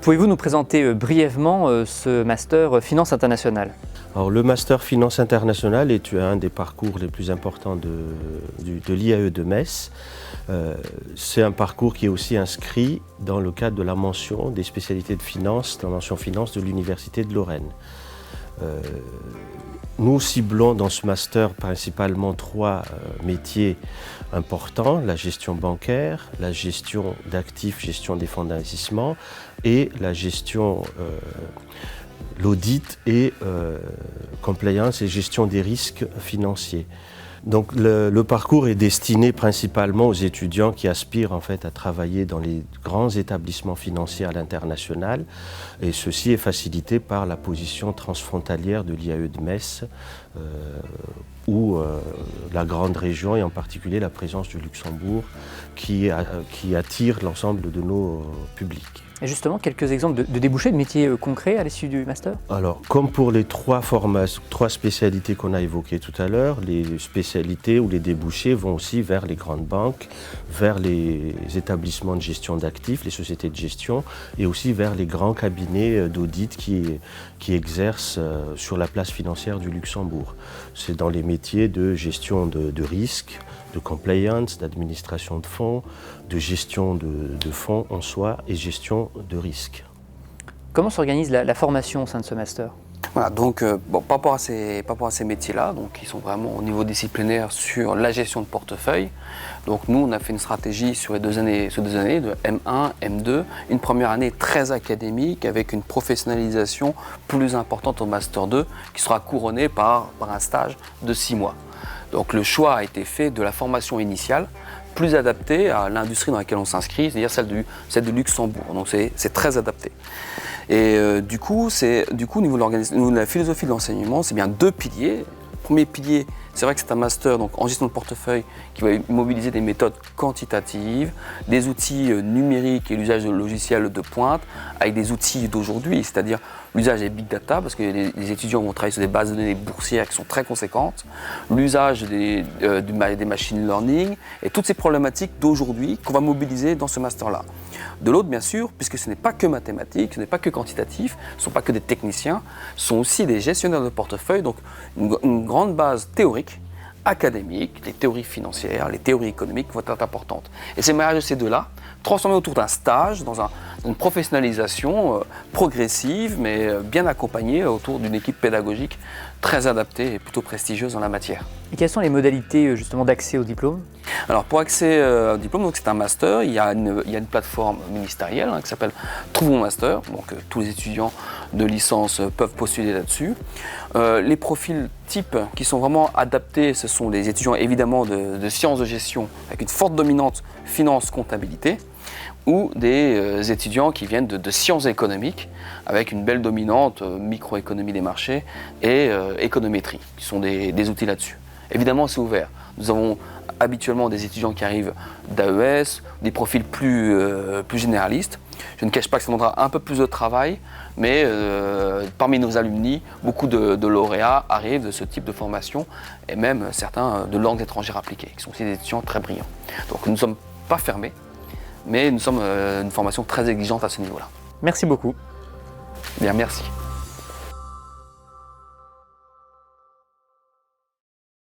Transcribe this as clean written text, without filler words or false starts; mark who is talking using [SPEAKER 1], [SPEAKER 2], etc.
[SPEAKER 1] Pouvez-vous nous présenter brièvement ce master Finance internationale?
[SPEAKER 2] Alors, le master Finance internationale est un des parcours les plus importants de l'IAE de Metz. C'est un parcours qui est aussi inscrit dans le cadre de la mention des spécialités de finance, dans la mention finance de l'Université de Lorraine. Nous ciblons dans ce master principalement trois métiers importants: la gestion bancaire, la gestion d'actifs, gestion des fonds d'investissement et la gestion, l'audit et compliance et gestion des risques financiers. Donc le parcours est destiné principalement aux étudiants qui aspirent en fait à travailler dans les grands établissements financiers à l'international, et ceci est facilité par la position transfrontalière de l'IAE de Metz, où la grande région et en particulier la présence du Luxembourg qui attire l'ensemble de nos publics.
[SPEAKER 1] Et justement, quelques exemples de débouchés, de métiers concrets à l'issue du master?
[SPEAKER 2] Alors, comme pour les trois spécialités qu'on a évoquées tout à l'heure, les spécialités ou les débouchés vont aussi vers les grandes banques, vers les établissements de gestion d'actifs, les sociétés de gestion, et aussi vers les grands cabinets d'audit qui exercent sur la place financière du Luxembourg. C'est dans les métiers de gestion de risques, de compliance, d'administration de fonds, de gestion de fonds en soi et gestion de risques.
[SPEAKER 1] Comment s'organise la formation au sein de ce master?
[SPEAKER 3] Voilà, donc par rapport à ces métiers-là, donc qui sont vraiment au niveau disciplinaire sur la gestion de portefeuille, donc nous on a fait une stratégie sur deux années de M1, M2, une première année très académique avec une professionnalisation plus importante au Master 2 qui sera couronnée par un stage de 6 mois. Donc le choix a été fait de la formation initiale, plus adaptée à l'industrie dans laquelle on s'inscrit, c'est-à-dire celle de Luxembourg. Donc c'est très adapté. Et du coup, au niveau de la philosophie de l'enseignement, c'est bien deux piliers. Le premier pilier, c'est vrai que c'est un master donc, en gestion de portefeuille qui va mobiliser des méthodes quantitatives, des outils numériques et l'usage de logiciels de pointe avec des outils d'aujourd'hui, c'est-à-dire l'usage des big data, parce que les étudiants vont travailler sur des bases de données boursières qui sont très conséquentes, l'usage des machine learning et toutes ces problématiques d'aujourd'hui qu'on va mobiliser dans ce master-là. De l'autre, bien sûr, puisque ce n'est pas que mathématique, ce n'est pas que quantitatif, ce ne sont pas que des techniciens, ce sont aussi des gestionnaires de portefeuille, donc une grande base théorique, académique, les théories financières, les théories économiques vont être importantes. Et ces mariages de ces deux-là, transformés autour d'un stage, dans une professionnalisation progressive, mais bien accompagnée autour d'une équipe pédagogique très adaptée et plutôt prestigieuse en la matière.
[SPEAKER 1] Et quelles sont les modalités justement d'accès au diplôme?
[SPEAKER 3] Alors pour accès au diplôme, c'est un master, il y a une plateforme ministérielle qui s'appelle Trouve mon master, donc tous les étudiants de licence peuvent postuler là-dessus. Les profils types qui sont vraiment adaptés, ce sont les étudiants évidemment de sciences de gestion avec une forte dominante finance-comptabilité, ou des étudiants qui viennent de sciences économiques avec une belle dominante microéconomie des marchés et économétrie, qui sont des outils là-dessus. Évidemment, c'est ouvert. Nous avons habituellement des étudiants qui arrivent d'AES, des profils plus généralistes. Je ne cache pas que ça demandera un peu plus de travail, mais parmi nos alumni, beaucoup de lauréats arrivent de ce type de formation, et même certains de langues étrangères appliquées, qui sont aussi des étudiants très brillants. Donc nous ne sommes pas fermés, mais nous sommes une formation très exigeante à ce niveau-là.
[SPEAKER 1] Merci beaucoup.
[SPEAKER 3] Bien, merci.